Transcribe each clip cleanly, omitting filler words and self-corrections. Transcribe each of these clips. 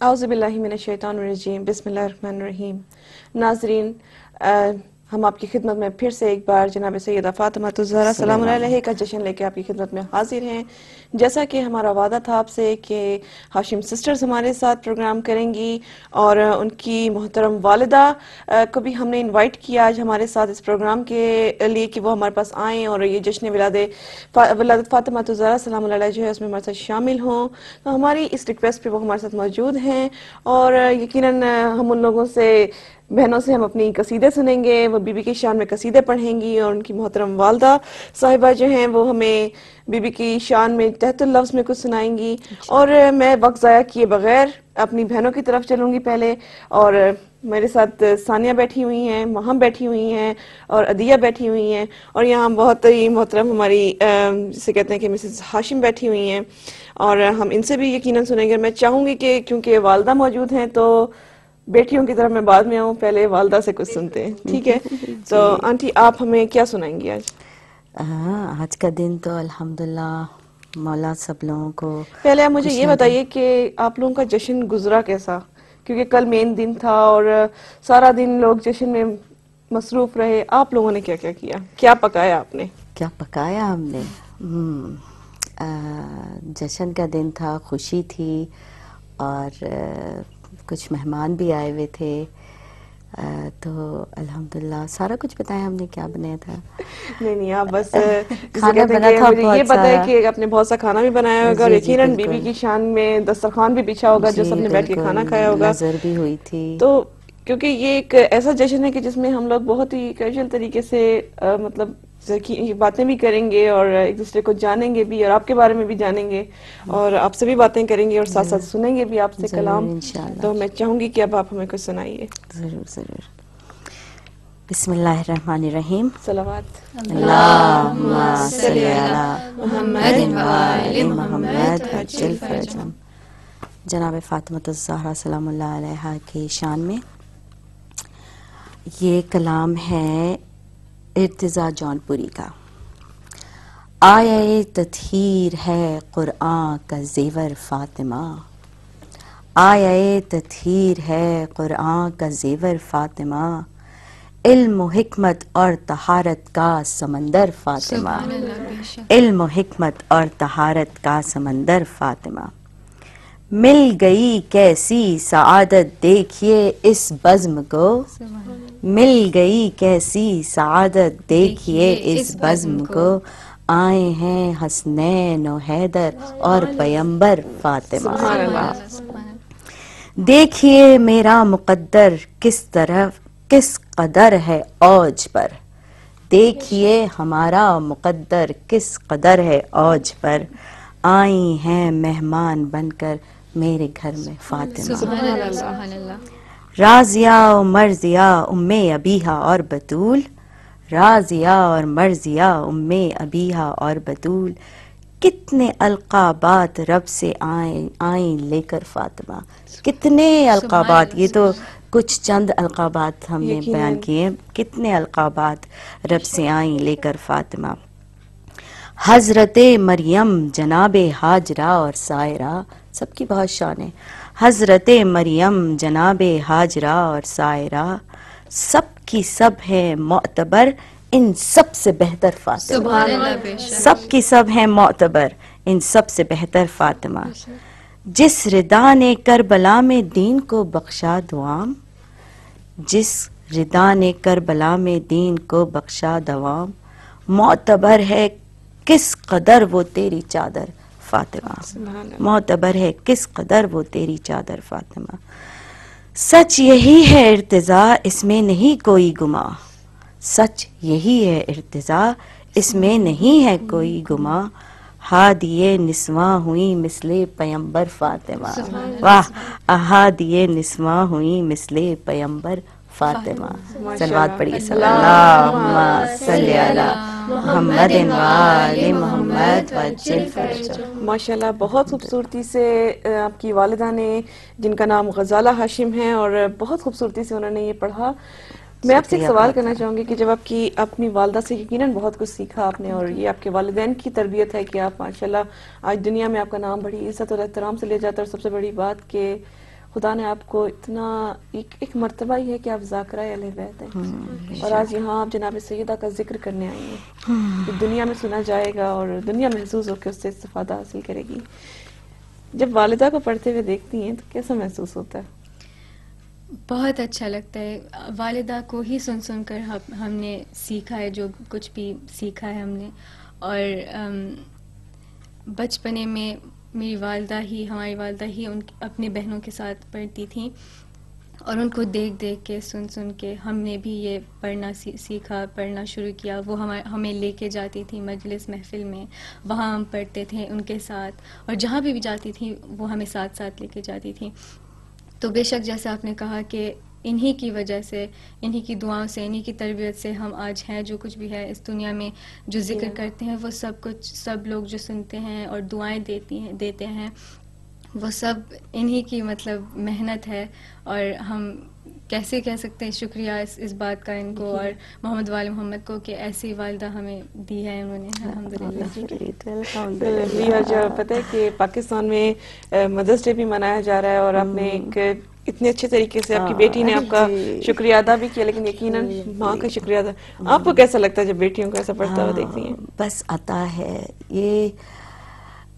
اعوذ باللہ من الشیطان الرجیم، بسم اللہ الرحمن الرحیم۔ ناظرین، ہم آپ کی خدمت میں پھر سے ایک بار جناب سیدہ فاطمہ الزہرا سلام اللہ علیہ کا جشن لے کے آپ کی خدمت میں حاضر ہیں۔ جیسا کہ ہمارا وعدہ تھا آپ سے کہ ہاشم سسٹرز ہمارے ساتھ پروگرام کریں گی، اور ان کی محترم والدہ کو بھی ہم نے انوائٹ کیا آج ہمارے ساتھ اس پروگرام کے لیے کہ وہ ہمارے پاس آئیں اور یہ جشن ولادت فاطمہ الزہرا سلام اللہ علیہ جو ہے اس میں ہمارے ساتھ شامل ہوں۔ تو ہماری اس ریکویسٹ پہ وہ ہمارے ساتھ موجود ہیں، اور یقیناً ہم ان لوگوں سے بہنوں سے ہم اپنی قصیدے سنیں گے، وہ بی بی کی شان میں قصیدے پڑھیں گی، اور ان کی محترم والدہ صاحبہ جو ہیں وہ ہمیں بی بی کی شان میں تحت اللفظ میں کچھ سنائیں گی۔ اور میں وقت ضائع کیے بغیر اپنی بہنوں کی طرف چلوں گی پہلے، اور میرے ساتھ ثانیہ بیٹھی ہوئی ہیں، مہم بیٹھی ہوئی ہیں، اور عدیہ بیٹھی ہوئی ہیں، اور یہاں بہت ہی محترم ہماری جسے کہتے ہیں کہ مسز ہاشم بیٹھی ہوئی ہیں، اور ہم ان سے بھی یقیناً سنیں گے۔ میں چاہوں گی کہ کیونکہ والدہ موجود ہیں تو بیٹیوں کی طرف میں بعد میں آؤں، پہلے والدہ سے کچھ سنتے ہیں، ٹھیک ہے؟ تو آنٹی آپ ہمیں کیا سنائیں گی آج؟ آج کا دن تو الحمدللہ مولا سب لوگوں کو پہلے آپ مجھے یہ خوشیاں دے۔ بتائیے کہ آپ لوگوں کا جشن گزرا کیسا؟ کیونکہ کل مین دن تھا اور سارا دن لوگ جشن میں مصروف رہے، آپ لوگوں نے کیا کیا کیا؟ کیا پکایا آپ نے؟ کیا پکایا ہم نے؟ جشن کا دن تھا، خوشی تھی، اور کچھ مہمان بھی آئے ہوئے تھے، تو الحمدللہ سارا کچھ بتایا ہم نے کیا بنایا تھا۔ نہیں آپ بس جسے کھانا کہتے ہیں بنا کہ تھا مجھے یہ بہت پتا ہے سارا۔ کہ آپ نے بہت سا کھانا بھی بنایا ہوگا، اور جی جی یقیناً بی بی بالکل، کی شان میں دسترخوان بھی بچھا ہوگا جو سب جی نے بیٹھ کے بالکل، کھانا کھایا ہوگا۔ نظر بھی ہوئی تھی۔ تو کیونکہ یہ ایک ایسا جشن ہے کہ جس میں ہم لوگ بہت ہی کیجول طریقے سے مطلب باتیں بھی کریں گے، اور ایک دوسرے کو جانیں گے بھی، اور آپ کے بارے میں بھی جانیں گے، اور آپ سے بھی باتیں کریں گے، اور ساتھ ساتھ سنیں گے بھی آپ سے ضرور کلام۔ انشاءاللہ، تو میں چاہوں گی کہ اب آپ ہمیں کچھ سنائیے۔ ضرور ضرور۔ بسم اللہ الرحمن الرحیم۔ صلوات اللہم صلی علی محمد وآل محمد عجل فرجہم۔ جناب فاطمہ الزہرا سلام اللہ علیہا کی شان میں یہ کلام ہے ارتضیٰ جون پوری کا۔ آیہ تطہیر ہے قرآن کا زیور فاطمہ، آیہ تطہیر ہے قرآن کا زیور فاطمہ، علم و حکمت اور طہارت کا سمندر فاطمہ، علم و حکمت اور طہارت کا سمندر فاطمہ۔ مل گئی کیسی سعادت دیکھیے اس بزم کو، مل گئی کیسی سعادت دیکھیے اس بزم کو، آئے ہیں حسنین و حیدر اور پیمبر فاطمہ۔ سبحان اللہ۔ دیکھیے میرا مقدر کس قدر ہے اوج پر، دیکھیے ہمارا مقدر کس قدر ہے اوج پر، آئی ہیں مہمان بن کر میرے گھر میں فاطمہ۔ سبحان اللہ۔ راضیہ و مرضیہ ام ابیہا اور بطول، راضیہ اور مرضیہ ام ابیہا اور بطول، کتنے القابات رب سے آئیں لے کر فاطمہ، کتنے القابات، یہ تو کچھ چند القابات ہم نے بیان کیے، کتنے القابات رب سے آئیں لے کر فاطمہ۔ حضرت مریم جناب ہاجرہ اور سائرہ، سب کی بہت شان ہے، حضرت مریم جناب ہاجرہ اور سائرہ، سب کی سب ہے معتبر ان سب سے بہتر فاطمہ، سب کی سب ہے معتبر ان سب سے بہتر فاطمہ۔ جس ردا نے کربلا میں دین کو بخشا دوام، جس ردا نے کربلا میں دین کو بخشا دوام، معتبر ہے کس قدر وہ تیری چادر فاطمہ، معتبر ہے کس قدر وہ تیری چادر فاطمہ۔ سچ یہی ہے ارتضیٰ اس میں نہیں کوئی گماں، سچ یہی ہے ارتضیٰ اس میں نہیں ہے کوئی گماں، ہادیے نسواں ہوئی مثل پیمبر فاطمہ، واہ، احادیے نسواں ہوئی مثل پیمبر فاطمہ۔ صلوات پڑھیے، صلی اللہم صلی علی محمد وآل محمد وعجل فرجہم۔ ماشاءاللہ، بہت خوبصورتی سے آپ کی والدہ نے، جن کا نام غزالہ ہاشم ہے، اور بہت خوبصورتی سے انہوں نے یہ پڑھا۔ میں آپ سے ایک سوال کرنا چاہوں گی کہ جب آپ کی اپنی والدہ سے یقیناً بہت کچھ سیکھا آپ نے، اور یہ آپ کے والدین کی تربیت ہے کہ آپ ماشاءاللہ آج دنیا میں آپ کا نام بڑی عزت اور احترام سے لے جاتا ہے، اور سب سے بڑی بات کہ خدا نے آپ کو اتنا ایک مرتبہ ہی ہے کہ آپ ذاکرہ اہل بیت ہیں، اور آج یہاں آپ جناب سیدہ کا ذکر کرنے آئی ہیں کہ دنیا میں سنا جائے گا اور دنیا محسوس ہو کے اس سے استفادہ حاصل کرے گی. جب والدہ کو پڑھتے ہوئے دیکھتی ہیں تو کیسا محسوس ہوتا ہے؟ بہت اچھا لگتا ہے. والدہ کو ہی سن سن کر ہم نے سیکھا ہے جو کچھ بھی سیکھا ہے ہم نے. اور بچپنے میں ہماری والدہ ہی اپنے بہنوں کے ساتھ پڑھتی تھیں، اور ان کو دیکھ دیکھ کے سن سن کے ہم نے بھی یہ پڑھنا سیکھا، پڑھنا شروع کیا. وہ ہمیں لے کے جاتی تھی مجلس محفل میں، وہاں ہم پڑھتے تھے ان کے ساتھ، اور جہاں بھی جاتی تھی وہ ہمیں ساتھ ساتھ لے کے جاتی تھی. تو بے شک جیسے آپ نے کہا کہ انہی کی وجہ سے، انہی کی دعاؤں سے، انہی کی تربیت سے ہم آج ہیں جو کچھ بھی ہے اس دنیا میں. جو ذکر کرتے ہیں وہ سب لوگ جو سنتے ہیں اور دعائیں دیتے ہیں وہ سب انہی کی مطلب محنت ہے. اور ہم کیسے کہہ سکتے ہیں شکریہ اس بات کا ان کو اور محمد وال محمد کو کہ ایسی والدہ ہمیں دی ہے انہوں نے. الحمدللہ. جو پتہ ہے کہ پاکستان میں مدرس ڈے بھی منایا جا رہا ہے، اور آپ نے ایک اتنے اچھے طریقے سے آپ کی بیٹی نے آپ کا شکریہ ادا بھی کیا، لیکن یقیناً ماں کا شکریہ ادا. آپ کو کیسا لگتا ہے جب بیٹیوں کو ایسا پڑھتا ہوا دیکھتی ہیں؟ بس عطا ہے، یہ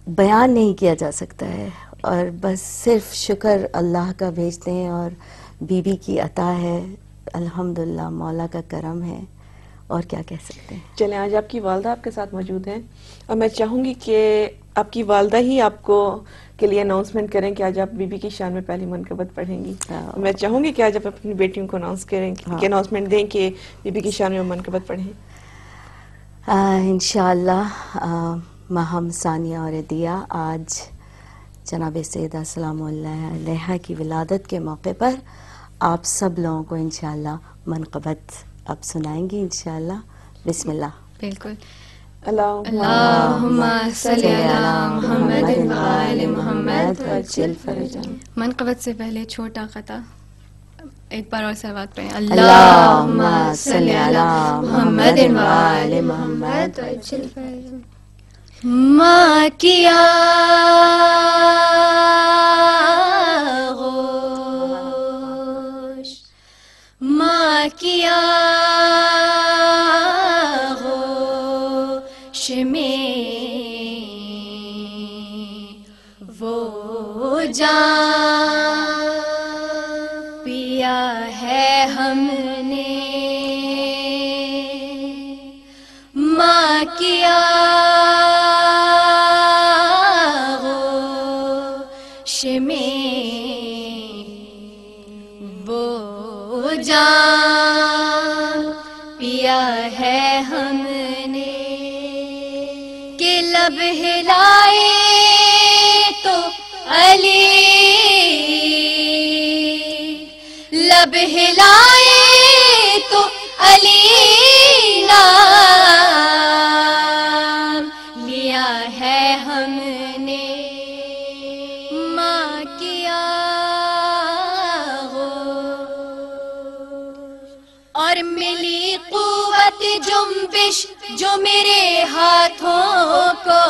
بیان نہیں کیا جا سکتا ہے، اور بس صرف شکر اللہ کا بھیجتے ہیں، اور بیوی کی عطا ہے الحمدللہ، مولا کا کرم ہے، اور کیا کہہ سکتے ہیں. چلیں آج آپ کی والدہ آپ کے ساتھ موجود ہیں، اور میں چاہوں گی کہ آپ کی والدہ ہی آپ کو کے لیے اناؤنسمنٹ کریں کہ آج آپ بی بی کی شان میں پہلی منقبت پڑھیں گی. میں چاہوں گی کہ آج آپ اپنی بیٹیوں کو اناؤنسمنٹ دیں کہ بی بی کی شان میں منقبت پڑھیں. انشاءاللہ ماہم ثانیہ اور عدیہ آج جناب سیدہ سلام اللہ علیہا کی ولادت کے موقع پر آپ سب لوگوں کو انشاءاللہ منقبت اب سنائیں گی انشاءاللہ. بسم اللہ. بالکل. اللہم صلی علی محمد و آل محمد وعجل فرجہم. منقبت سے پہلے چھوٹا قطع ایک بار اور صلوات پڑھیں. اللہم صلی علی محمد و آل محمد وعجل فرجہم. ماں کیا غوش، ماں کیا غوش میں وہ جام پیا ہے ہم نے، ماں کیا وہ جام پیا ہے ہم نے کہ لب ہلائے تو علی، لب ہلائے تو علی نام لیا ہے ہم نے، ماں کیا اور ملی قوت جنبش جو میرے ہاتھوں کو،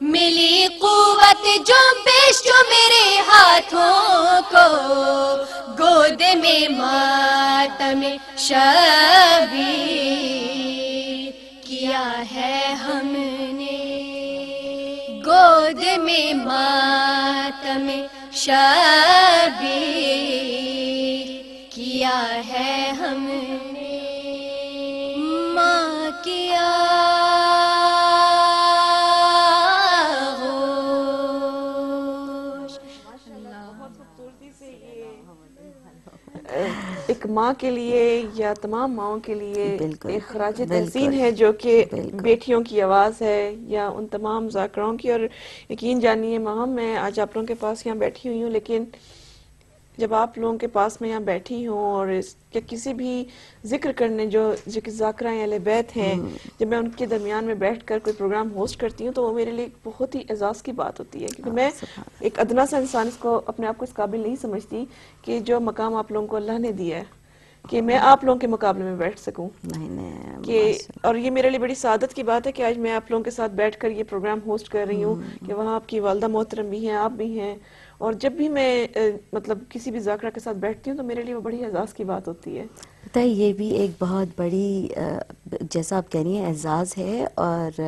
ملی قوت جنبش جو میرے ہاتھوں کو، گود میں ماتم شبیر کیا ہے ہم نے، گود میں ماتم شبیر کیا ہے ہم نے، ماں کیا ایک ماں کے لیے یا تمام ماؤں کے لیے ایک خراج تحسین بالکل ہے جو کہ بالکل بیٹیوں کی آواز ہے، یا ان تمام ذاکراؤں کی. اور یقین جانیے ماہم، میں آج آپ لوگوں کے پاس یہاں بیٹھی ہوئی ہوں، لیکن جب آپ لوگوں کے پاس میں یہاں بیٹھی ہوں اور کسی بھی ذکر کرنے جو کہ ذاکرہ اہل بیت ہیں، جب میں ان کے درمیان میں بیٹھ کر کوئی پروگرام ہوسٹ کرتی ہوں تو وہ میرے لیے بہت ہی اعزاز کی بات ہوتی ہے، کیونکہ میں ایک ادنا سا انسان اس کو اپنے آپ کو اس قابل نہیں سمجھتی کہ جو مقام آپ لوگوں کو اللہ نے دیا ہے کہ میں آپ لوگوں کے مقابلے میں بیٹھ سکوں نہیں کہ، اور یہ میرے لیے بڑی سعادت کی بات ہے کہ آج میں آپ لوگوں کے ساتھ بیٹھ کر یہ پروگرام ہوسٹ کر رہی ہوں کہ وہاں آپ کی والدہ محترم بھی ہیں، آپ بھی ہیں، اور جب بھی میں مطلب کسی بھی ذاکرہ کے ساتھ بیٹھتی ہوں تو میرے لیے وہ بڑی اعزاز کی بات ہوتی ہے. پتہ ہے یہ بھی ایک بہت بڑی جیسا آپ کہہ رہی ہیں اعزاز ہے، اور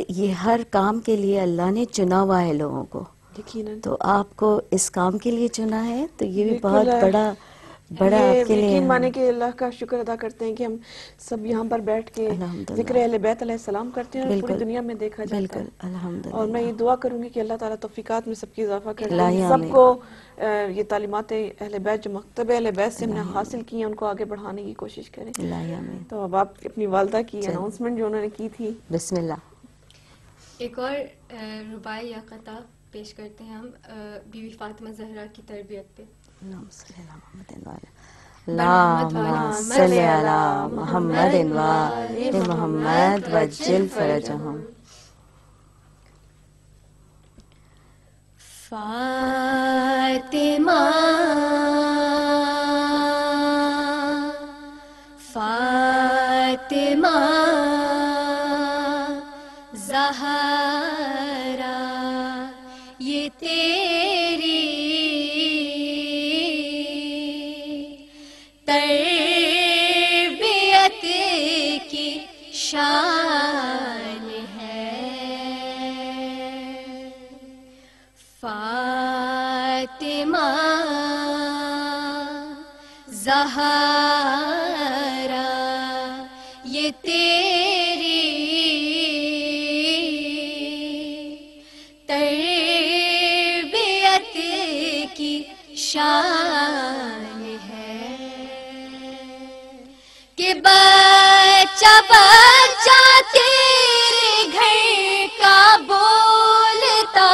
یہ ہر کام کے لیے اللہ نے چنا ہوا ہے لوگوں کو، یقیناً. تو آپ کو اس کام کے لیے چنا ہے، تو یہ بھی بالکل، بہت بڑا یہ آپ کے لیے یقین مانے کہ اللہ کا شکر ادا کرتے ہیں کہ ہم سب یہاں پر بیٹھ کے ذکر الحمدللہ. اہل بیت علیہ السلام کرتے ہیں اور پوری بالکل دنیا میں دیکھا جاتا بالکل ہے. اور الحمدللہ. میں یہ دعا کروں گی کہ اللہ تعالیٰ توفیقات میں سب کی اضافہ کر دیں، الہی سب آمین. کو یہ تعلیمات اہل بیت جو مکتب اہل بیت سے ہم نے الہی حاصل کی ہیں ان کو آگے بڑھانے کی کوشش کریں. الہی آمین. تو اب آپ اپنی والدہ کی چل. اناؤنسمنٹ جو انہوں نے کی تھی. بسم اللہ. ایک اور رباعی یا قطع پیش کرتے ہیں ہم بی بی فاطمہ زہرا کی تربیت پہ. اللہم صلی علی محمد وآل محمد وعجل فرجہم. فاطمہ فاطمہ زہرا یہ تیری تربیت کی شان ہے. فاطمہ زہرا یہ تیری تربیت کی شان ہے کہ بچہ بچہ تیرے گھر کا بولتا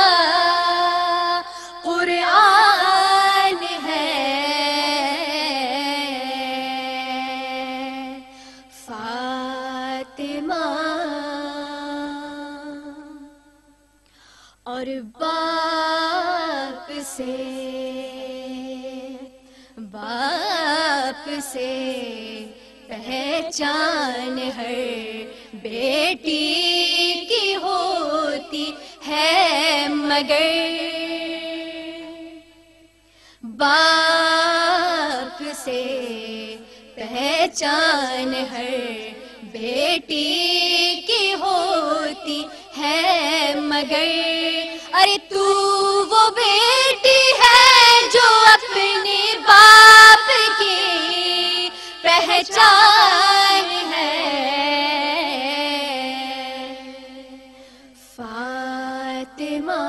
قرآن ہے. فاطمہ اور باپ سے پہچان ہر بیٹی کی ہوتی ہے، مگر باپ سے پہچان ہر بیٹی کی ہوتی ہے، مگر ارے تو وہ بیٹی ہے جو اپنے باپ کی پہچان ہے. فاطمہ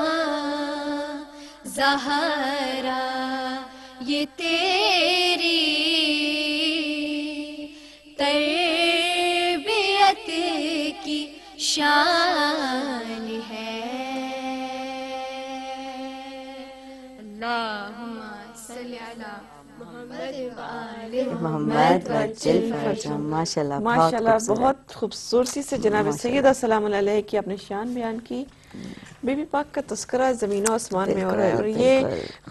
زہرا یہ تیری تربیت کی شان ہے. اللہم صلی علی محمد وآل محمد وعجل فرجہم. ماشاء اللہ ماشاءاللہ بہت خوبصورتی سے جناب سیدہ سلام علیہ کی اپنے شان بیان کی. بی بی پاک کا تذکرہ زمین و آسمان میں ہو رہا ہے، اور یہ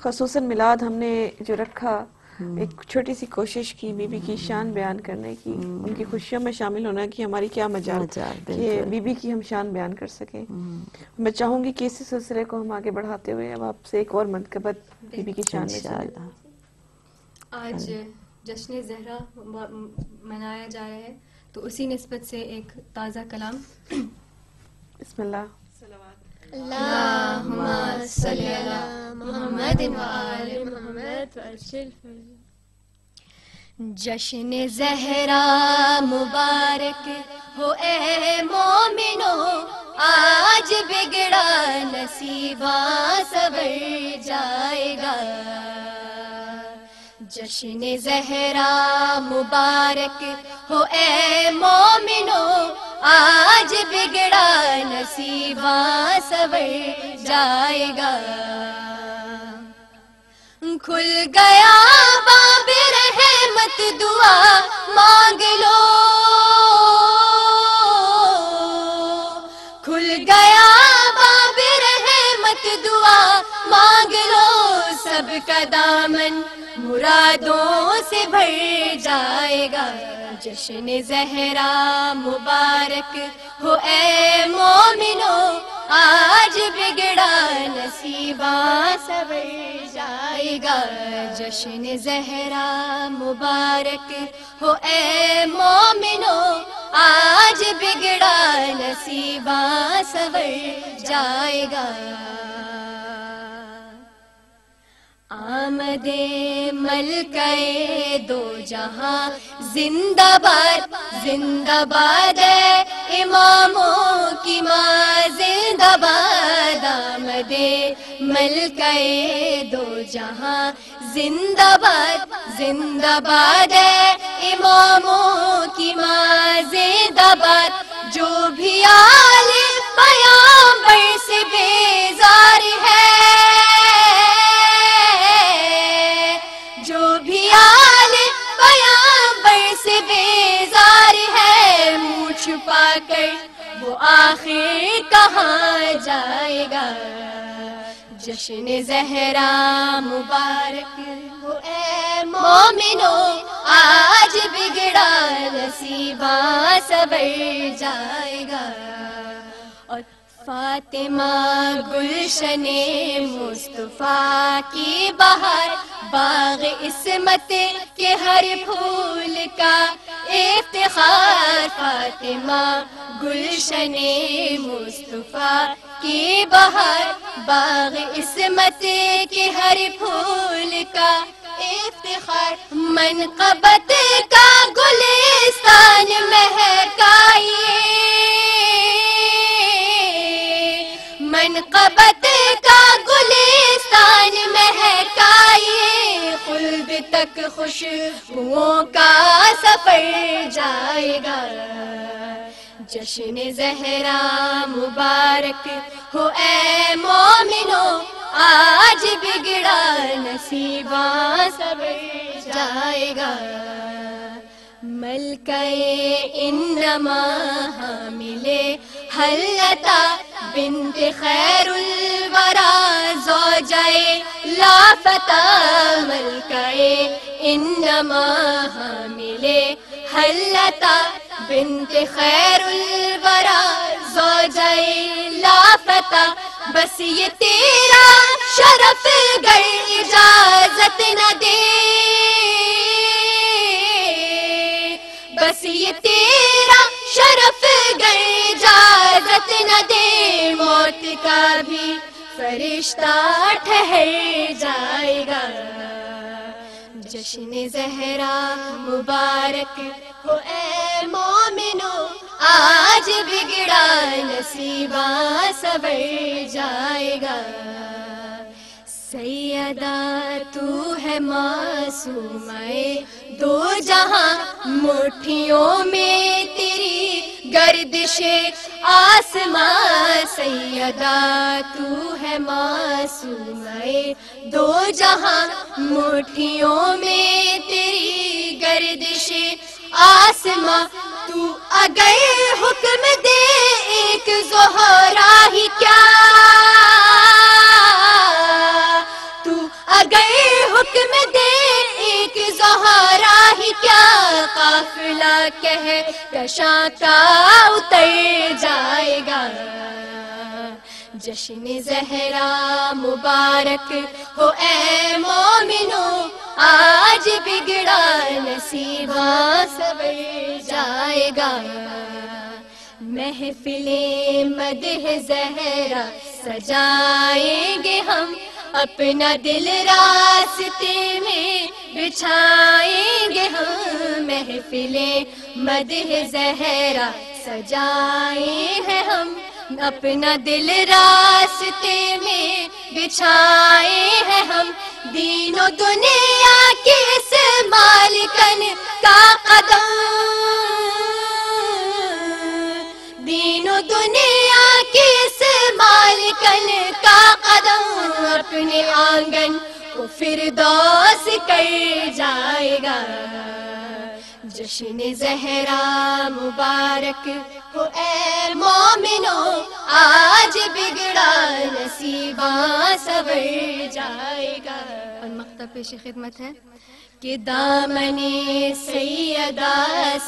خصوصاً میلاد ہم نے جو رکھا، ایک چھوٹی سی کوشش کی بی بی کی شان بیان کرنے کی، ان کی خوشیوں میں شامل ہونا کی ہماری کیا مجال کہ بی بی کی ہم شان بیان کر سکیں. میں چاہوں گی کہ اسی سلسلے کو ہم آگے بڑھاتے ہوئے اب آپ سے ایک اور منقبت بی بی کی شان میں سنیں. آج جشن زہرا منایا جا رہا ہے، تو اسی نسبت سے ایک تازہ کلام. بسم اللہ. اللہم صلی علی محمد وآل محمد وعجل فرجہم. جشن زہرا مبارک ہو اے مومنو، آج بگڑا نصیبہ سنور جائے گا. جشن زہرا مبارک ہو اے مومنو، آج بگڑا نصیبہ سنور جائے گا. کھل گیا باب رحمت دعا مانگ لو، کھل گیا باب رحمت دعا مانگ لو، سب کا دامن مرادوں سے بھر جائے گا. جشن زہرا مبارک ہو اے مومنو، آج بگڑا نصیباں سنور جائے گا. جشن زہرا مبارک ہو اے مومنو، آج بگڑا نصیباں سنور جائے گا. آمد ملکہ دو جہاں زندہ باد، زندہ باد ہے اماموں کی ماں زندہ باد. آمد ملکہ دو جہاں زندہ باد، زندہ باد ہے اماموں کی ماں زندہ باد. جو بھی آل پیغمبر سے بیزار ہے، جو بھی آل پیغمبر سے بیزار ہے، منہ چھپا کر وہ آخر کہاں جائے گا. جشن زہرا مبارک ہو اے مومنو، آج بگڑا نصیباں سنور جائے گا. اور فاطمہ گلشن مصطفیٰ کی بہار، باغ عصمت کے ہر پھول کا افتخار. فاطمہ گلشن مصطفیٰ کی بہار، باغ عصمت کے ہر پھول کا افتخار. منقبت کا گلستان مہکائیے، منقبت کا گلستان مہکائیے. خلد تک خوشبوؤں کا سفر جائے گا. جشن زہرا مبارک ہو اے مومنو، آج بگڑا نصیباں سنور جائے گا. ملکہ انما حامل حلتا بنت خیر الورا زوجہ لافتہ. ملکہ انما حامل حلتا بنت خیر الورا زوجہ لافتہ. بس یہ تیرا شرف گر اجازت نہ دے، بس یہ تیرا شرف گر اجازت نہ دے، موت کا بھی فرشتہ ٹھہر جائے گا. جشن زہرا مبارک ہو اے مومنو، آج بگڑا نصیباں سنور جائے گا. سیدہ تو ہے معصومہ دو جہاں، مٹھیوں میں تیری گردش آسماں. سیدہ تو ہے معصومہ دو جہاں، مٹھیوں میں تیری گردش آسماں. تو اگر حکم دے ایک زہرا ہی کیا، تو اگر حکم دے ایک زہرا ہی کیا، قافلہ کہکشاں کا اتر جائے گا. جشن زہرا مبارک ہو اے مومنو، آج بگڑا نصیباں سنور جائے گا. محفل مدح زہرا سجائیں گے ہم، اپنا دل راستے میں بچھائیں گے ہم. محفل مدح زہرا سجائیں ہیں ہم، اپنا دل راستے میں بچھائے ہیں ہم. دین و دنیا کے اس مالکن کا قدم، دین و دنیا کے اس مالکن کا قدم، اپنے آنگن کو فردوس کر جائے گا. جشن زہرا مبارک ہو اے مومنو، آج بگڑا نصیباں سنور جائے گا. اور مقطع پیش خدمت ہے کہ دامن سیدہ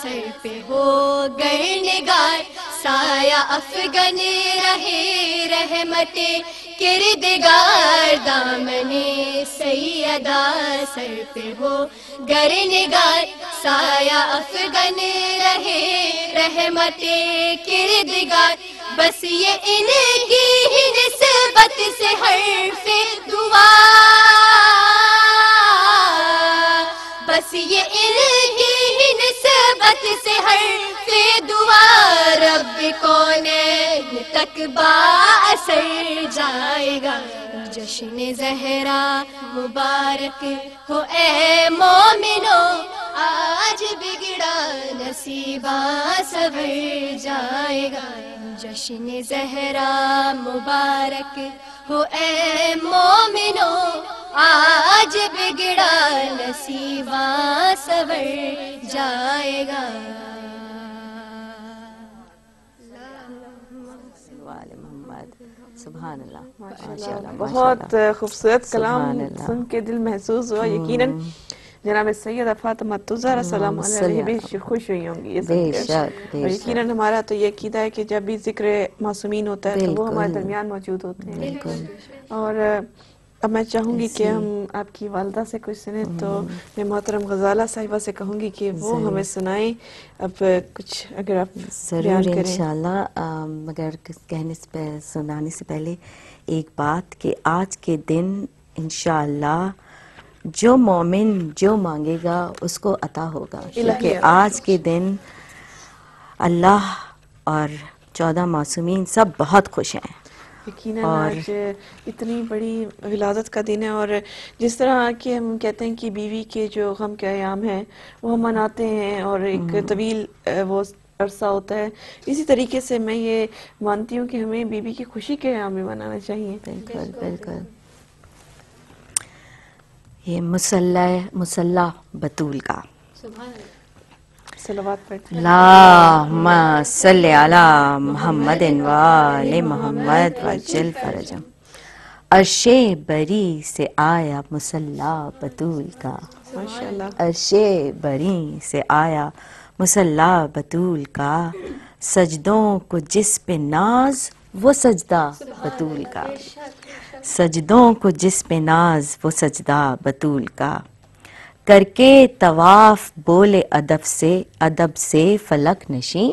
سر پہ ہو گر نگار، سایہ افغن رہے رحمت کردگار. دامن سیدہ سر پہ ہو گر نگار، سایہ افغن رہے رحمت کردگار. بس یہ ان کی ہی نسبت سے حرف دعا، بس یہ ان کی ہی نسبت سے حرف دعا رب کونین تک با اثر جائے گا. جشن زہرا مبارک ہو اے مومنو، آج بگڑا نصیباں سنور جائے گا. جشن زہرا مبارک ہو اے مومنو، آج بگڑا نصیباں سنور جائے گا. سبحان اللہ، ماشاءاللہ. بہت خوبصورت کلام سن کے دل محسوس ہوا. یقیناً جناب سیدہ فاطمہ الزہرا سلام علیہ بھی خوش ہوئی ہوں گی یہ سن کر. اور یقیناً ہمارا تو یہ عقیدہ ہے کہ جب بھی ذکر معصومین ہوتا ہے تو وہ ہمارے درمیان موجود ہوتے ہیں. اور اب میں چاہوں گی کہ ہم آپ کی والدہ سے کچھ سنیں، تو میں محترم غزالہ صاحبہ سے کہوں گی کہ وہ ہمیں سنائیں. اب کچھ اگر آپ بیان ضرور کریں. انشاءاللہ. مگر سنانے سے پہلے ایک بات کہ آج کے دن انشاءاللہ جو مومن جو مانگے گا اس کو عطا ہوگا، کیونکہ آج کے دن اللہ اور 14 معصومین سب بہت خوش ہیں. یقیناً آج اتنی بڑی ولادت کا دن ہے، اور جس طرح کہ ہم کہتے ہیں کہ بیوی کے جو غم کے ایام ہیں وہ ہم مناتے ہیں اور ایک طویل وہ عرصہ ہوتا ہے، اسی طریقے سے میں یہ مانتی ہوں کہ ہمیں بیوی کی خوشی کے ایام بھی منانا چاہیے. بالکل بالکل. یہ مسلح بطول کا صلوات پڑھتے ہیں. اللہم صلی علی محمد وآل محمد وعجل فرجہم. عرش بری سے آیا مسلح بطول کا، ماشاءاللہ. عرش بری سے آیا مسلح بطول کا، سجدوں کو جس پہ ناز وہ سجدہ بطول کا، سجدوں کو جس پہ ناز وہ سجدہ بطول کا. کر کے طواف بولے ادب سے فلک نشیں،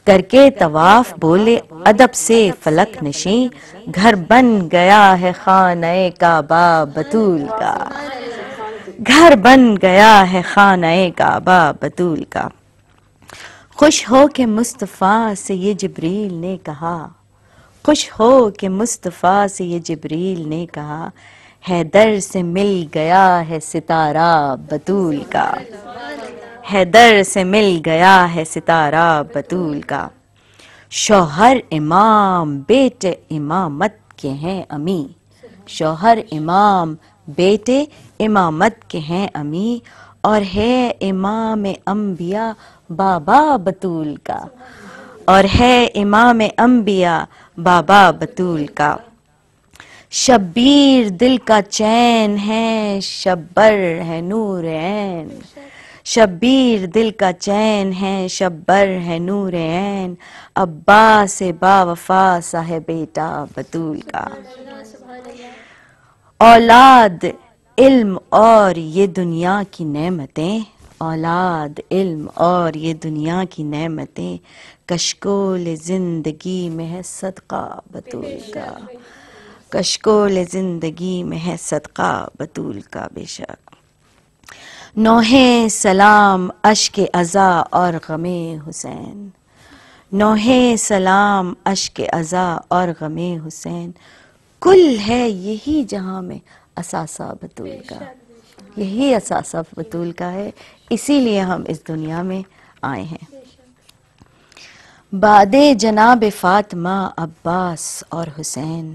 کر کے طواف بولے ادب سے فلک نشیں، گھر بن گیا ہے خانہ کعبہ بطول کا، گھر بن گیا ہے خانہ کعبہ بطول کا. خوش ہو کہ مصطفیٰ سے یہ جبریل نے کہا، خوش ہو کہ مصطفیٰ سے یہ جبریل نے کہا، حیدر سے مل گیا ہے ستارہ بطول کا، حیدر سے مل گیا ہے ستارہ بطول کا. شوہر امام بیٹے امامت کے ہیں امی، شوہر امام بیٹے امامت کے ہیں امی، اور ہے امام انبیاء بابا بطول کا، اور ہے امام انبیاء بابا بطول کا. شبیر دل کا چین ہے شبر ہے نور عین، شبیر دل کا چین ہے شبر ہے نور عین، عباس با وفا صاحب بیٹا بطول کا. اولاد علم اور یہ دنیا کی نعمتیں، اولاد علم اور یہ دنیا کی نعمتیں، کشکول زندگی میں ہے صدقہ بطول کا، کشکول زندگی میں ہے صدقہ بطول کا. بے شک نوح سلام اشک عزا اور غم حسین، نوح سلام اشک عزا اور غم حسین، کل ہے یہی جہاں میں اثاثہ بطول کا، یہی اثاثہ بطول کا ہے، اسی لیے ہم اس دنیا میں آئے ہیں. بعد جناب فاطمہ عباس اور حسین،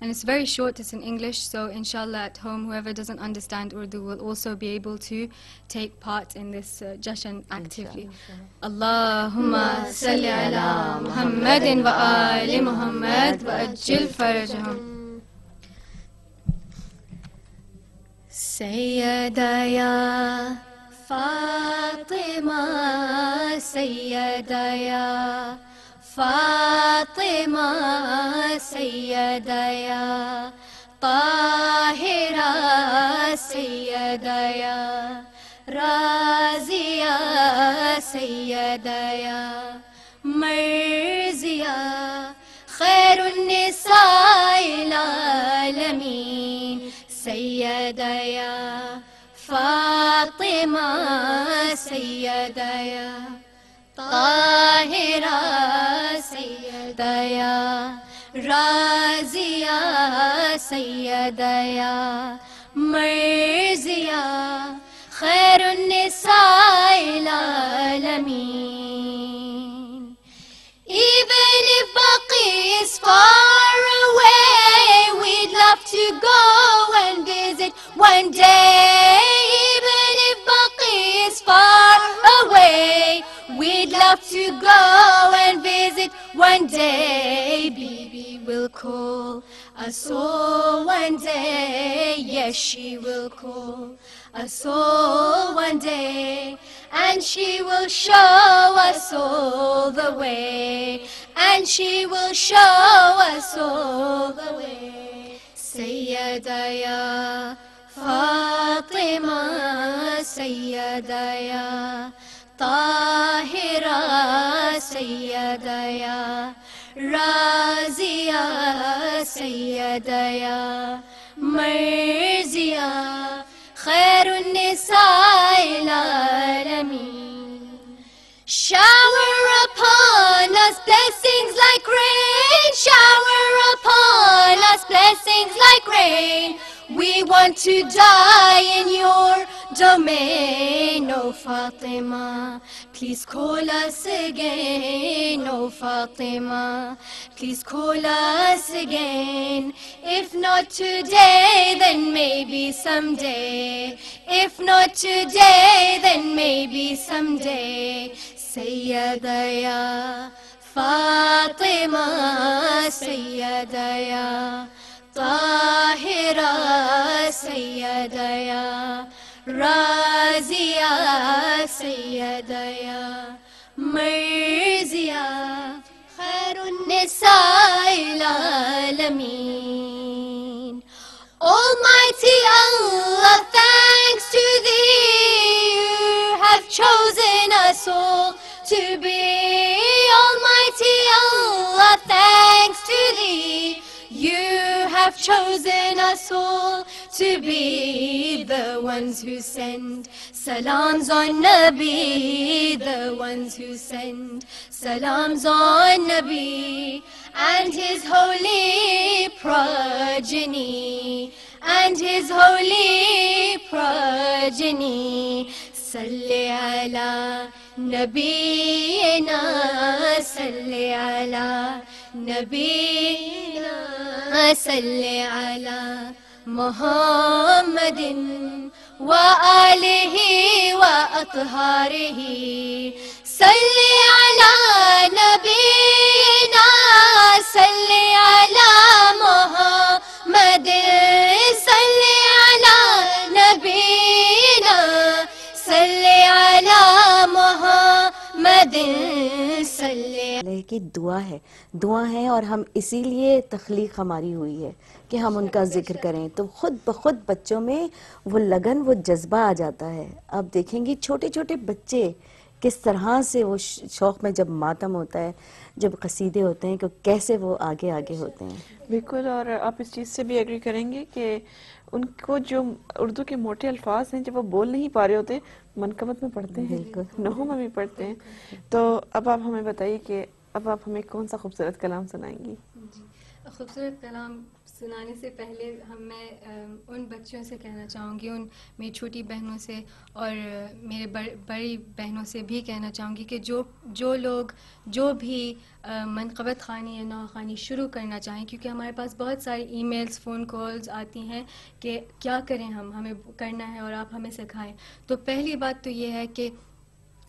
and it's very short it's in English so inshallah at home whoever doesn't understand Urdu will also be able to take part in this jashan actively Allahumma salli ala Muhammadin wa ali Muhammad wa ajil farajahum Sayyida ya فاطمة سيدة يا فاطمة سيدة يا طاهرة سيدة يا رازية سيدة يا مرزية خير النساء العالمين سيدة يا فاطمة سيدة يا طاهرة سيدة يا رازية سيدة يا مرزية خير النساء العالمين Even if Baqi is far away we'd love to go and visit one day Even if Baqi is far away we'd love to go and visit one day Bibi will call us all one day Yes she will call us all one day And she will show us all the way And she will show us all the way Sayyida ya Fatima Sayyida ya Tahira Sayyida ya Razia Sayyida ya Marziya خير النساء العالمين Shower upon us blessings like rain Shower upon us blessings like rain We want to die in your domain Oh Fatima please call us again, oh Fatima, please call us again. If not today, then maybe someday. If not today, then maybe someday. Sayyada ya Fatima, Sayyada ya Tahira, Sayyada ya Razia, Sayyada ya Marzia, Khairun Nisa'il Alameen. Almighty Allah, thanks to Thee, You have chosen us all to be. Almighty Allah, thanks to Thee, You have chosen us all to be the ones who send salams on Nabi, the ones who send salams on Nabi and his holy progeny, and his holy progeny. Salli ala Nabiyina, salli ala Nabiyina, salli ala Muhammadin wa alihi wa atharihi. Salli ala Nabiyina, salli ala Muhammadin, salli ala Nabiyina, salli ala Muhammadin, salli. کی دعا ہے، دعا ہے، اور ہم اسی لیے تخلیق ہماری ہوئی ہے کہ ہم ان کا ذکر کریں، تو خود بخود بچوں میں وہ لگن، وہ جذبہ آ جاتا ہے. اب دیکھیں گی چھوٹے چھوٹے بچے کس طرح سے وہ شوق میں جب ماتم ہوتا ہے، جب قصیدے ہوتے ہیں، کہ کیسے وہ آگے آگے ہوتے ہیں. بالکل، اور آپ اس چیز سے بھی ایگری کریں گے کہ ان کو جو اردو کے موٹے الفاظ ہیں جب وہ بول نہیں پا رہے ہوتے منقبت میں پڑھتے ہیں، نحو میں بھی پڑھتے ہیں. تو اب آپ ہمیں بتائیے کہ اب آپ ہمیں کون سا خوبصورت کلام سنائیں گی؟ جی، خوبصورت کلام سنانے سے پہلے میں ان بچوں سے کہنا چاہوں گی، ان میری چھوٹی بہنوں سے اور میرے بڑی بہنوں سے بھی کہنا چاہوں گی کہ جو لوگ جو بھی منقبت خوانی یا نعت خوانی شروع کرنا چاہیں، کیونکہ ہمارے پاس بہت ساری ای میلز، فون کالز آتی ہیں کہ کیا کریں ہمیں کرنا ہے اور آپ ہمیں سکھائیں. تو پہلی بات تو یہ ہے کہ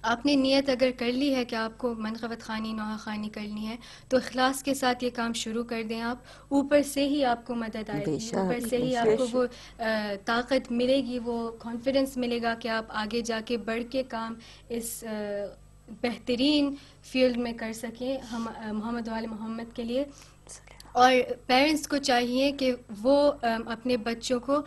آپ نے نیت اگر کر لی ہے کہ آپ کو منقبت خوانی، نوحہ خوانی کرنی ہے، تو اخلاص کے ساتھ یہ کام شروع کر دیں. آپ اوپر سے ہی آپ کو مدد آئے گی، اوپر سے ہی آپ کو وہ طاقت ملے گی، وہ کانفیڈنس ملے گا کہ آپ آگے جا کے بڑھ کے کام اس بہترین فیلڈ میں کر سکیں ہم محمد وال محمد کے لیے. اور پیرنٹس کو چاہیے کہ وہ اپنے بچوں کو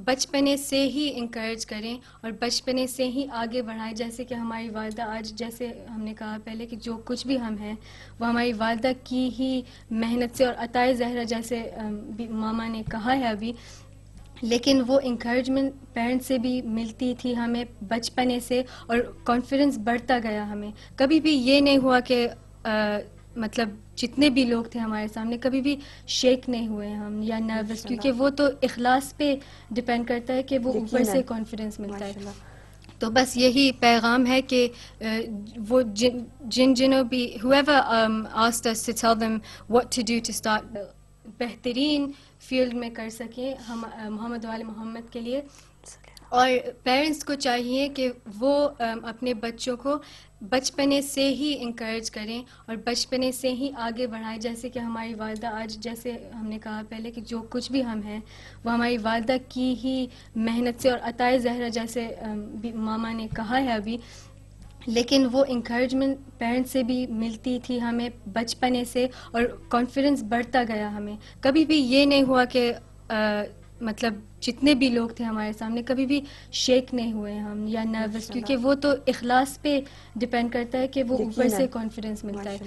بچپنے سے ہی انکریج کریں اور بچپنے سے ہی آگے بڑھائیں. جیسے کہ ہماری والدہ آج، جیسے ہم نے کہا پہلے کہ جو کچھ بھی ہم ہیں وہ ہماری والدہ کی ہی محنت سے، اور عطائے زہرہ جیسے ماما نے کہا ہے ابھی، لیکن وہ انکریجمنٹ پیرنٹس سے بھی ملتی تھی ہمیں بچپنے سے، اور کانفیڈنس بڑھتا گیا ہمیں. کبھی بھی یہ نہیں ہوا کہ مطلب جتنے بھی لوگ تھے ہمارے سامنے کبھی بھی شیک نہیں ہوئے ہم یا نروس، کیونکہ وہ تو اخلاص پہ ڈپینڈ کرتا ہے کہ وہ اوپر سے کانفیڈنس ملتا ہے. تو بس یہی پیغام ہے کہ وہ جنہوں بھی whoever asked us to tell them what to do to start بہترین فیلڈ میں کر سکیں ہم محمد وال محمد کے لیے. اور پیرنٹس کو چاہیے کہ وہ اپنے بچوں کو بچپنے سے ہی انکریج کریں اور بچپنے سے ہی آگے بڑھائیں. جیسے کہ ہماری والدہ آج، جیسے ہم نے کہا پہلے کہ جو کچھ بھی ہم ہیں وہ ہماری والدہ کی ہی محنت سے اور عطائے زہرہ جیسے ماما نے کہا ہے ابھی، لیکن وہ انکریجمنٹ پیرنٹس سے بھی ملتی تھی ہمیں بچپنے سے، اور کانفیڈنس بڑھتا گیا ہمیں. کبھی بھی یہ نہیں ہوا کہ مطلب جتنے بھی لوگ تھے ہمارے سامنے کبھی بھی شیک نہیں ہوئے ہم یا نروس، کیونکہ وہ تو اخلاص پہ ڈپینڈ کرتا ہے کہ وہ اوپر سے کانفیڈنس ملتا ہے.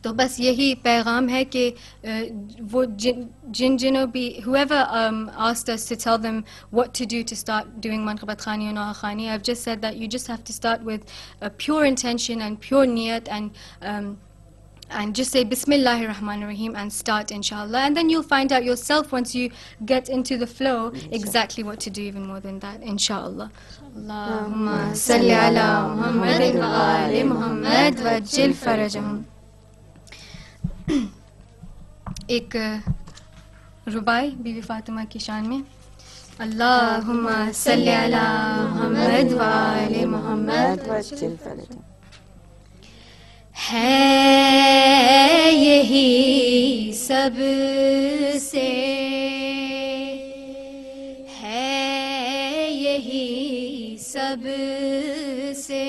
تو بس یہی پیغام ہے کہ وہ جنہوں بھی whoever asked us to tell them what to do to start doing manqabat khani or naha khani, I've just said that you just have to start with a pure intention and pure niyat, and and just say Bismillahir Rahmanir Rahim and start inshallah, and then you'll find out yourself once you get into the flow exactly what to do even more than that inshallah. Allahumma salli ala Muhammadin wa ali Muhammad wajil farajahum. ایک ربائی بیوی فاطمہ کی شان میں اللہم صلی علی محمد و آل محمد وجل فرجہم. ہے یہی سب سے ہے یہی سب سے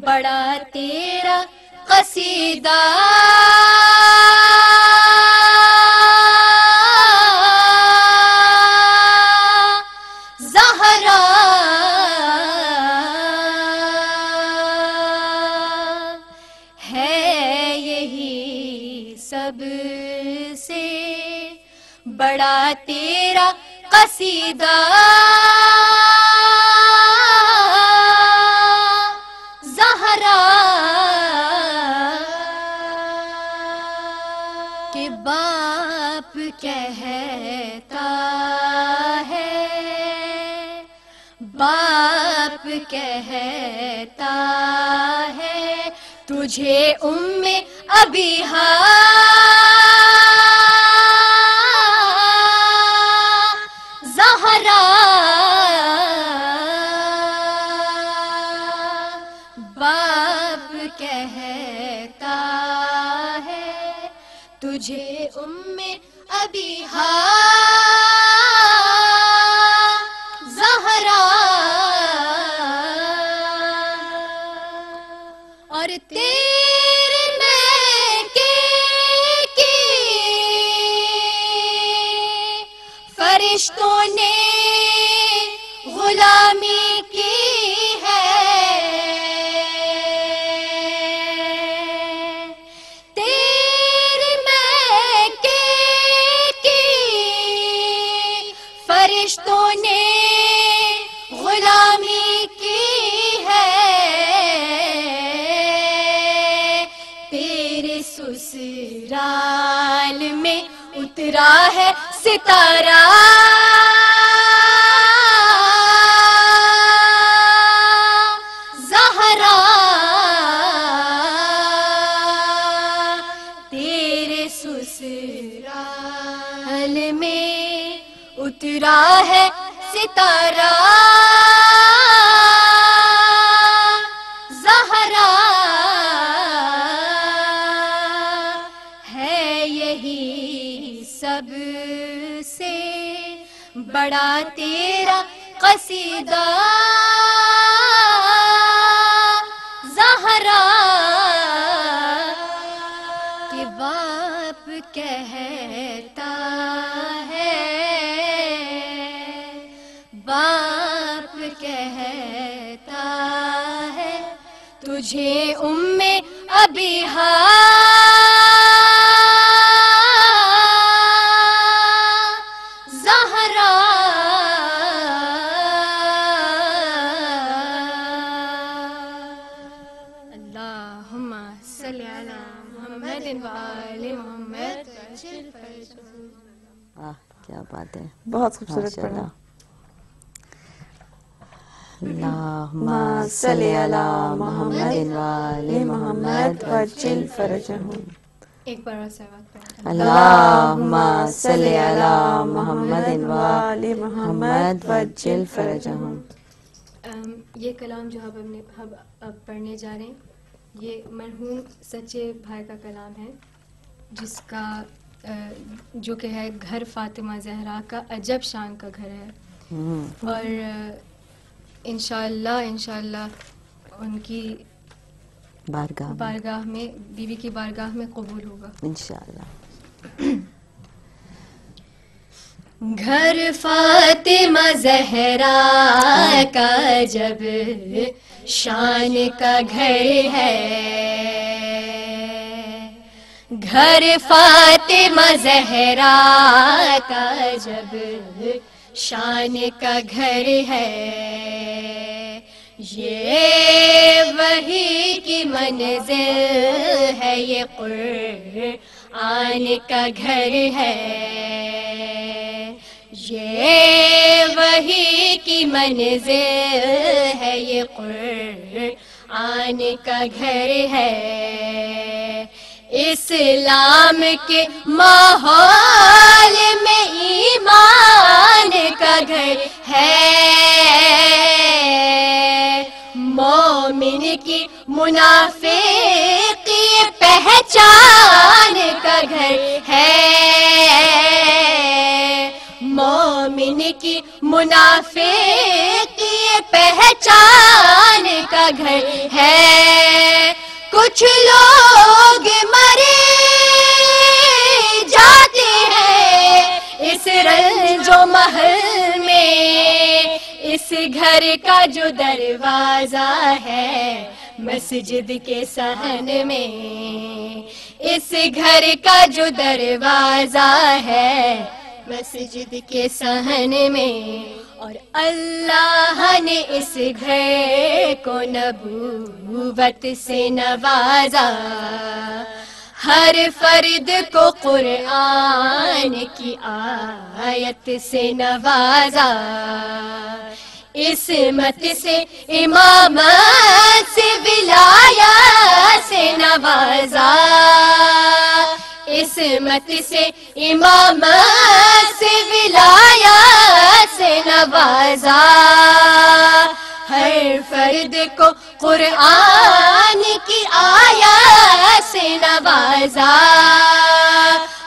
بڑا تیرا قصیدہ زہرا ہے یہی سب سے بڑا تیرا قصیدہ زہرا کہ باپ کہتا ہے باپ کہتا ہے تجھے ام ابیہا زہرا باپ کہتا ہے تجھے ام ابیہا زہرا اور تیرے میکے کی فرشتوں نے غلامی کی ہے تیرے میکے کی فرشتوں نے غلامی کی ہے تیرے سسرال میں اترا ہے ستارہ زہرا تیرے سسرال میں اترا ہے ستارہ زہرا ہے یہی سب سے بڑا تیرا قصیدہ زہرا کہ باپ کہتا ہے باپ کہتا ہے تجھے ام ابیہا زہرا اللہم صلی علی محمد و آل محمد وجل فرجہم. کیا بات ہے, بہت خوبصورت پڑھا. اللہم صلی علی محمد و آل محمد وجل فرجہم. ایک بار اور سوات پڑھیں. اللہم صلی علی محمد و آل محمد وجل فرجہم. یہ کلام جو ہم اب پڑھنے جا رہے ہیں یہ مرحوم سچے بھائی کا کلام ہے جس کا جو کہ ہے گھر فاطمہ زہرا کا عجب شان کا گھر ہے اور انشاءاللہ ان کی بارگاہ میں بیوی کی بارگاہ میں قبول ہوگا انشاءاللہ. گھر فاطمہ زہرا کا جب شان کا گھر ہے گھر فاطمہ زہرا کا جب شان کا گھر ہے یہ وحی کی منزل یہ قرآن کا گھر ہے، یہ وحی کی منزل ہے، یہ قرآن کا گھر ہے، اسلام کے ماحول میں ایمان کا گھر ہے، مومن کی منافق کی پہچان کا گھر ہے، مومن کی منافق کی پہچان کا گھر ہے، کچھ لوگ مرے جاتے ہیں اس رنج و محل میں، اس گھر کا جو دروازہ ہے مسجد کے صحن میں، اس گھر کا جو دروازہ ہے مسجد کے صحن میں، اور اللہ نے اس گھر کو نبوت سے نوازا، ہر فرد کو قرآن کی آیت سے نوازا، عصمت سے امامت سے ولایت سے نوازا، عصمت سے امامت سے ولایت سے نوازا، ہر فرد کو قرآن کی آیت سے نوازا،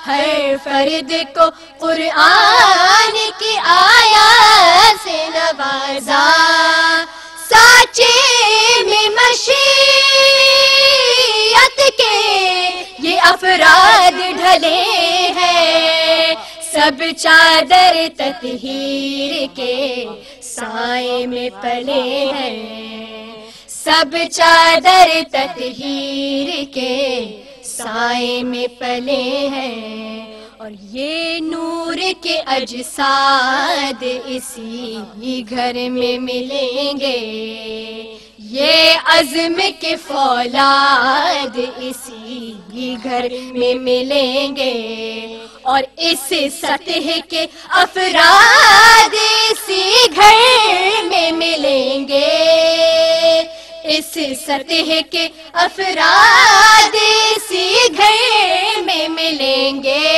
ہر فرد کو قرآن کی آیت سے نوازا، سانچے میں مشیت کے یہ افراد ڈھلے ہیں، سب چادر تطہیر کے سائے میں پلے ہیں، سب چادر تطہیر کے سائے میں پلے ہیں، اور یہ نور کے اجساد اسی گھر میں ملیں گے، یہ عزم کے فولاد اسی گھر میں ملیں گے، اور اس سطح کے افراد اسی گھر میں ملیں گے، اس سطح کے افراد اسی گھر میں ملیں گے،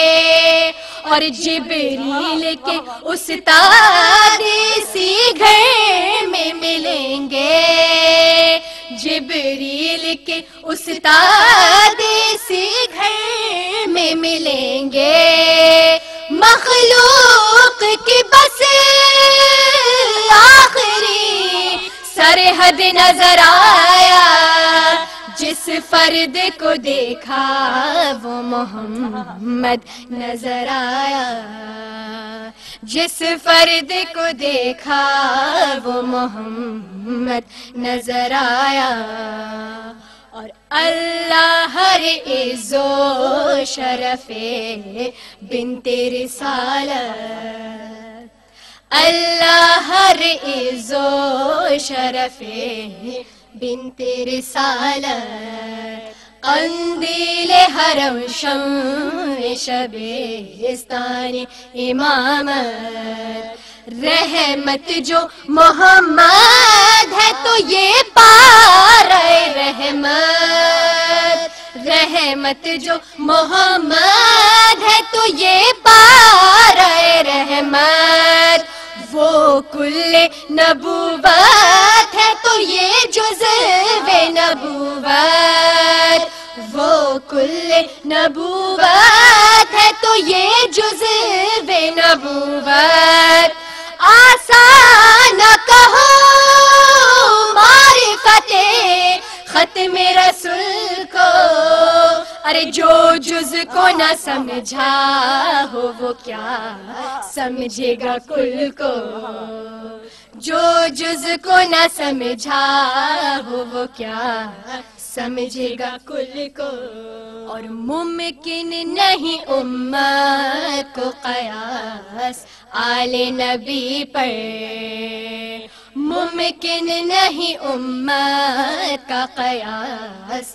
اور جبریل کے استاد اسی گھر میں ملیں گے، جبریل کے استاد اسی گھر میں ملیں گے، مخلوق کی بس آخری سرحد نظر آیا، جس فرد کو دیکھا وہ محمد نظر آیا، جس فرد کو دیکھا وہ محمد نظر آیا، اور اللہ ہر عز و شرف بنت رسالت، اللہ ہر عز و شرف بنت رسالت، قندیل حرم شمع شبستان امامت، رحمت جو محمد ہے تو یہ پارہ رحمت، رحمت جو محمد ہے تو یہ پارہ رحمت، وہ کل نبوت ہے تو یہ جزو نبوت، وہ کل نبوت ہے تو یہ جزو نبوت، آسان کہو معرفت ختم رسول کو، ارے جو جز کو نہ سمجھا ہو وہ کیا سمجھے گا کل کو، جو جز کو نہ سمجھا ہو وہ کیا سمجھے گا کل کو، اور ممکن نہیں امت کو قیاس آل نبی پر، ممکن نہیں امت کا قیاس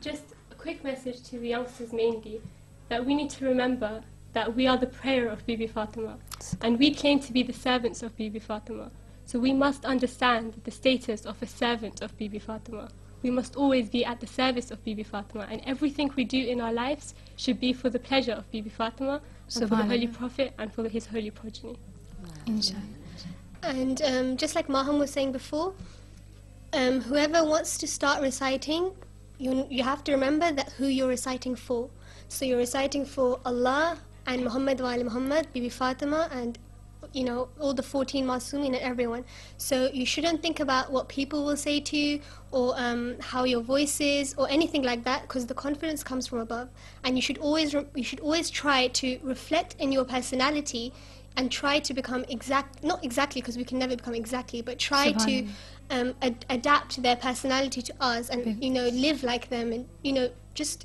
Just a quick message to the youngsters mainly, that we need to remember that we are the prayer of Bibi Fatima, and we claim to be the servants of Bibi Fatima. So we must understand the status of a servant of Bibi Fatima. We must always be at the service of Bibi Fatima, and everything we do in our lives should be for the pleasure of Bibi Fatima, and for the Holy Prophet, and for his holy progeny. And just like Maham was saying before, whoever wants to start reciting, you have to remember that who you're reciting for. So you're reciting for Allah and Muhammad wa ali Muhammad, Bibi Fatima, and all the 14 Masumin and everyone. So you shouldn't think about what people will say to you, or how your voice is, or anything like that, because the confidence comes from above. And you should always try to reflect in your personality, and try to become not exactly, because we can never become exactly, but try to adapt their personality to us, and live like them, and just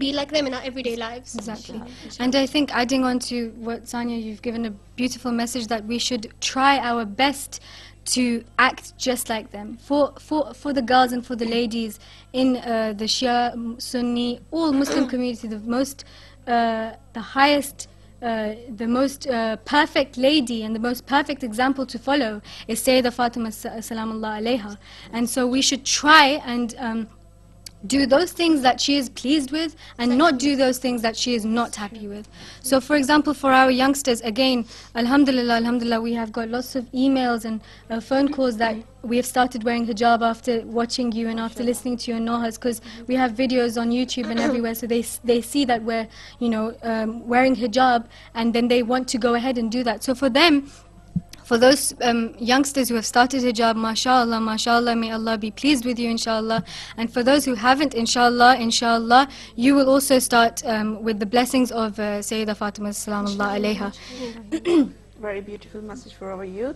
be like them in our everyday lives. Exactly. And I think adding on to what Sania, you've given a beautiful message that we should try our best to act just like them. For the girls and for the ladies in the Shia, Sunni, all Muslim community, the highest, the most perfect lady and the most perfect example to follow is Sayyidah Fatima Salamullah Alayha. And so we should try and do those things that she is pleased with, and not do those things that she is not happy with. So for example, for our youngsters, again, alhamdulillah, we have got lots of emails and phone calls that we have started wearing hijab after watching you and after listening to your nohas, because we have videos on YouTube and everywhere, so they see that we're wearing hijab, and then they want to go ahead and do that. So for them, for those youngsters who have started hijab, mashallah, may Allah be pleased with you, inshallah. And for those who haven't, inshallah, you will also start with the blessings of Sayyidah Fatima Salamullah Alayha. Very beautiful message for our youth.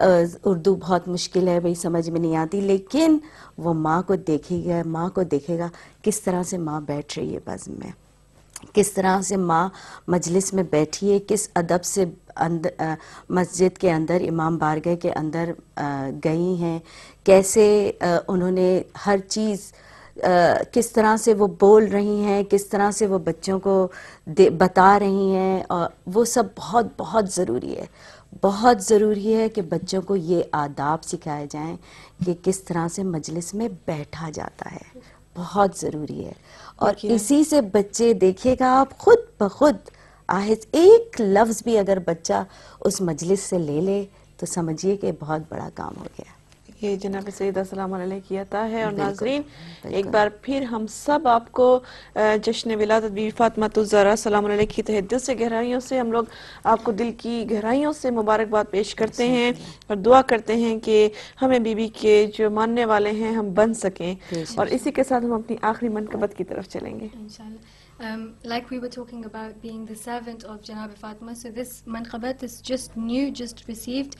Urdu بہت مشکل ہے بھئی، سمجھ میں نہیں آتی، لیکن وہ ماں کو دیکھے گا کس طرح سے ماں بیٹھ رہی ہے بزم میں، کس طرح سے ماں مجلس میں بیٹھی ہے، کس ادب سے مسجد کے اندر امام بارگاہ کے اندر گئی ہیں، کیسے انہوں نے ہر چیز کس طرح سے وہ بول رہی ہیں، کس طرح سے وہ بچوں کو بتا رہی ہیں، اور وہ سب بہت بہت ضروری ہے، بہت ضروری ہے کہ بچوں کو یہ آداب سکھائے جائیں کہ کس طرح سے مجلس میں بیٹھا جاتا ہے، بہت ضروری ہے۔ اور اسی سے بچے دیکھے گا آپ خود بخود ایک لفظ بھی اگر بچہ اس مجلس سے لے لے تو سمجھیے کہ بہت بڑا کام ہو گیا۔ یہ جناب سیدہ سلام علیہ کی عطا ہے۔ اور ناظرین ایک بار پھر ہم سب آپ کو جشن ولادت بی بی فاطمہ الزہرا سلام علیہ کی تہہ دل سے گہرائیوں سے ہم لوگ آپ کو دل کی گہرائیوں سے مبارکباد پیش کرتے ہیں اور دعا کرتے ہیں کہ ہمیں بی بی کے جو ماننے والے ہیں ہم بن سکیں، اور اسی کے ساتھ ہم اپنی آخری منقبت کی طرف چلیں گے۔ Like we were talking about being the servant of Janab Fatima, so this manqabat is just new, just received,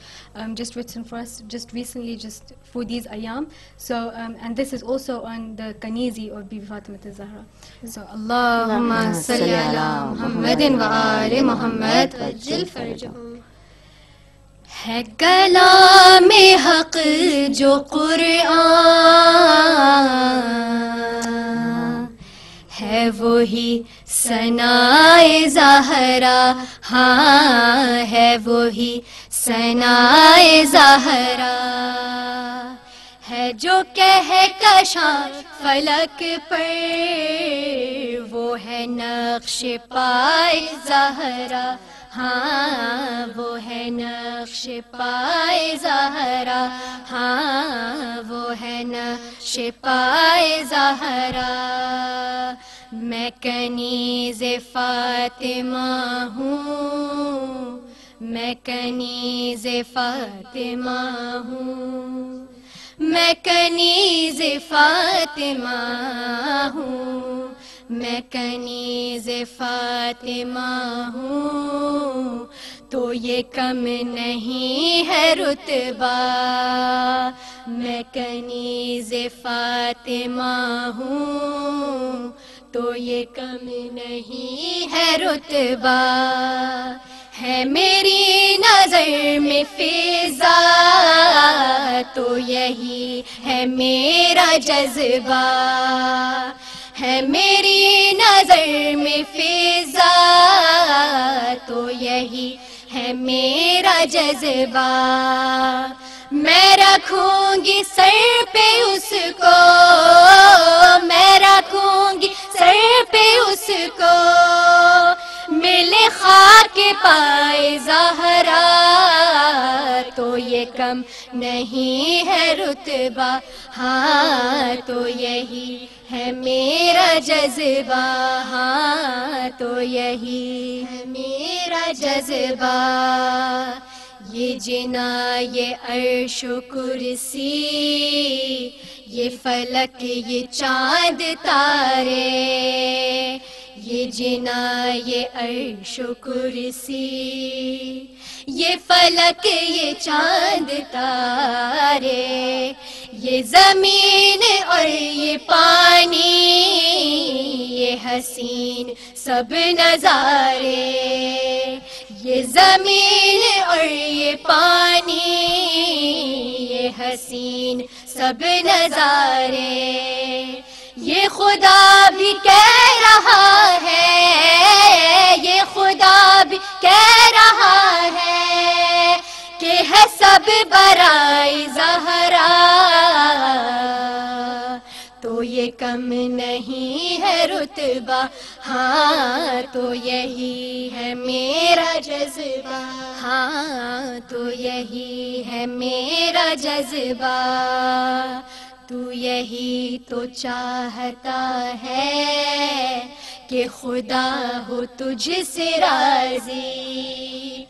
just written for us just recently, just for these ayam. So and this is also on the Kanizi of Bibi Fatima al-Zahra. So Allahumma salli ala Muhammadin wa ali Muhammad ajil farjahum. ہے کلام حق جو قرآن ہے وہی ثنائے زہرا، ہاں ہے وہی ثنائے زہرا، ہے جو کہہ کشاں فلک پر وہ ہے نقش پائے زہرا، ہاں وہ ہے نقش پائے زہرا، ہاں وہ ہے نقش پائے زہرا۔ میں کنیز فاطمہ ہوں، میں کنیز فاطمہ ہوں، میں کنیز فاطمہ ہوں، میں کنیز فاطمہ ہوں، تو یہ کم نہیں ہے رتبہ، میں کنیز فاطمہ ہوں، تو یہ کم نہیں ہے رتبہ، ہے میری نظر میں فضا تو یہی ہے میرا جذبہ، ہے میری نظر میں فضا تو یہی ہے میرا جذبہ، میں رکھوں گی سر پہ اس کو، میں رکھوں گی سر پہ اس کو، ملے خاک پائے زہرا تو یہ کم نہیں ہے رتبہ، ہاں تو یہی ہے میرا جذبہ، ہاں تو یہی ہے میرا جذبہ، یہ جنا یہ عرش و کرسی، یہ فلک یہ چاند تارے، یہ جنا یہ عرش و کرسی، یہ فلک یہ چاند تارے، یہ زمین اور یہ پانی، یہ حسین سب نظارے، یہ زمین اور یہ پانی، یہ حسین سب نظارے، یہ خدا بھی کہہ رہا ہے، یہ خدا بھی کہہ رہا ہے کہ ہے سب برائے زہرا، تو یہ کم نہیں ہے رتبہ، ہاں تو یہی ہے میرا جذبہ، ہاں تو یہی ہے میرا جذبہ، تو یہی تو چاہتا ہے کہ خدا ہو تجھ سے راضی،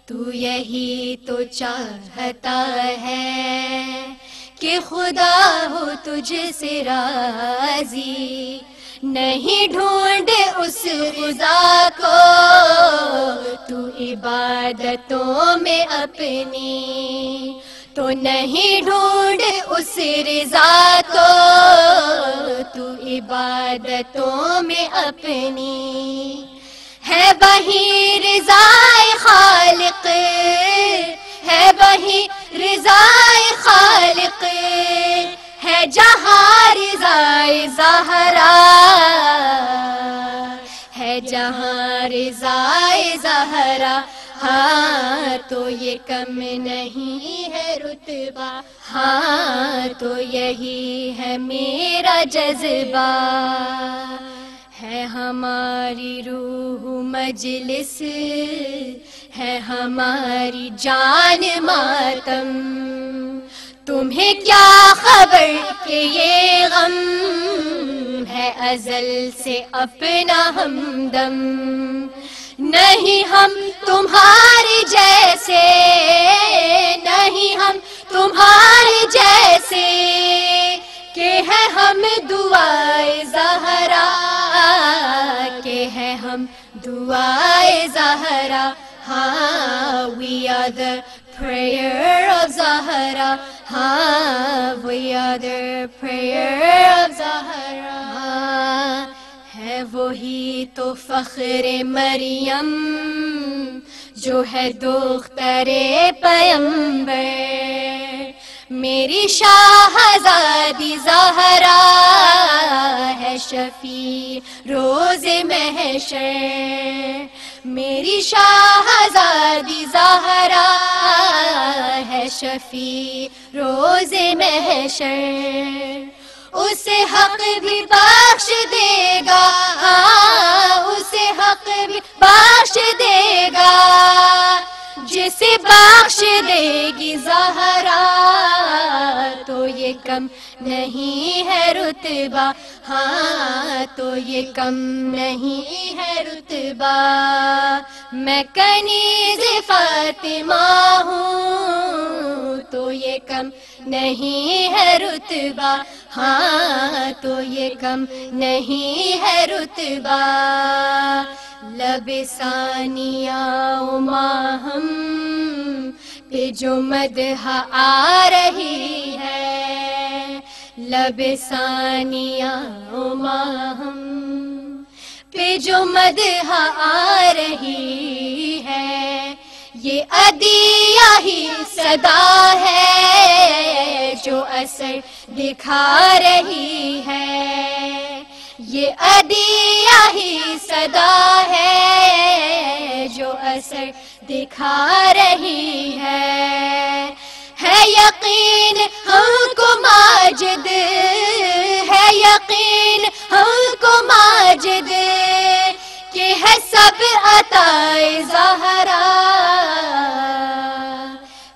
تو یہی تو چاہتا ہے کہ خدا ہو تجھ سے راضی، نہیں ڈھونڈ اس خدا کو تو عبادتوں میں اپنی، تو نہیں ڈھونڈ اس رضا کو تو عبادتوں میں اپنی، ہے وہی رضائے خالق، ہے وہی رضائے خالق، ہے جہاں رضائے زہرا، ہے جہاں رضائے زہرا، ہاں تو یہ کم نہیں ہے رتبہ، ہاں تو یہی ہے میرا جذبہ، ہے ہماری روح مجلس، ہے ہماری جان ماتم، تمہیں کیا خبر کہ یہ غم ہے ازل سے اپنا ہمدم، نہیں ہم تمہارے جیسے، نہیں ہم تمہارے جیسے، کہ ہے ہم دعائے زہرا، کہ ہے ہم دعائے زہرا، ہاں we are the prayer of Zahra، ہاں we are the prayer of Zahra، ہے وہی تو فخر مریم جو ہے دختر پیمبر، میری شاہزادی زہرا ہے شفیع روز محشر، میری شاہزادی زہرا ہے شفیع روز محشر، اسے حق بھی بخش دے گا، ہاں اسے حق بھی بخش دے گا، جسے بخش دے گی زہرا، تو یہ کم نہیں ہے رتبہ، ہاں تو یہ کم نہیں ہے رتبہ، میں کنیز فاطمہ ہوں تو یہ کم نہیں ہے رتبہ، ہاں تو یہ کم نہیں ہے رتبہ، لب ثانیہ ماہم پہ جو مدح آ رہی ہے، لب ثانیہ ماہم پہ جو مدح آ رہی ہے، یہ عدیہ ہی صدا ہے جو اثر دکھا رہی ہے، یہ عدیہ ہی صدا ہے جو اثر دکھا رہی ہے یقین ہم کو ماجد، ہے یقین ہم کو ماجد، کہ ہے سب عطائے زہرا،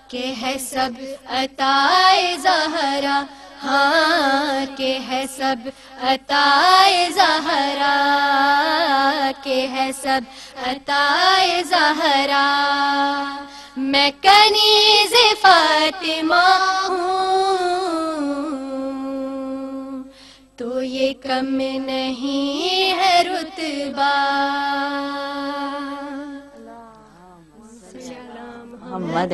کہ ہے سب عطائے زہرا، ہاں کہ ہے سب عطائے زہرا، کہ ہے سب عطائے زہرا، میں کنیز فاطمہ ہوں تو یہ کم نہیں ہے رتبہ، محمد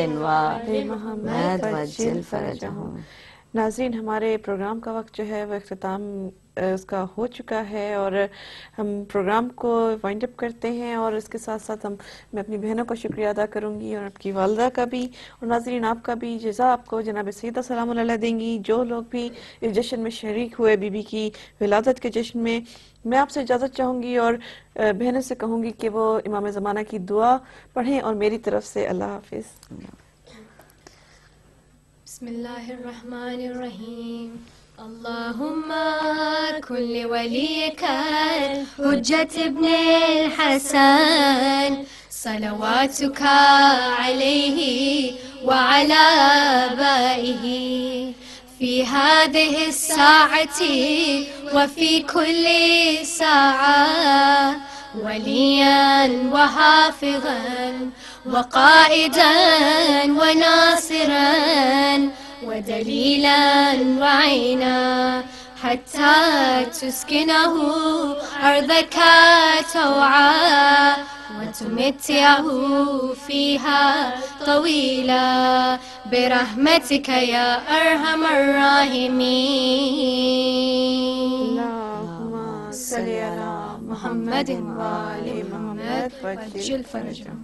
محمد وجل فرجہم۔ ناظرین، ہمارے پروگرام کا وقت جو ہے وہ اختتام اس کا ہو چکا ہے، اور ہم پروگرام کو وائنڈ اپ کرتے ہیں، اور اس کے ساتھ ساتھ میں اپنی بہنوں کا شکریہ ادا کروں گی، اور آپ کی والدہ کا بھی، اور ناظرین آپ کا بھی جزا آپ کو جناب سیدہ سلام اللہ دیں گی، جو لوگ بھی اس جشن میں شریک ہوئے بی بی کی ولادت کے جشن میں۔ میں آپ سے اجازت چاہوں گی اور بہنوں سے کہوں گی کہ وہ امام زمانہ کی دعا پڑھیں، اور میری طرف سے اللہ حافظ۔ بسم اللہ الرحمن الرحیم، اللہم کل ولیک حجت ابن الحسن صلواتک علیہ وعلى آبائہ في هذه الساعة وفي كل ساعة وليا وحافظا وقائدا وناصرا ودليلا وعينا حتى تسكنه أرضك توعا ومتعه فيها طويلا برحمتك يا أرحم الراحمين. اللهم صل على محمد وآل محمد وعجل فرجهم.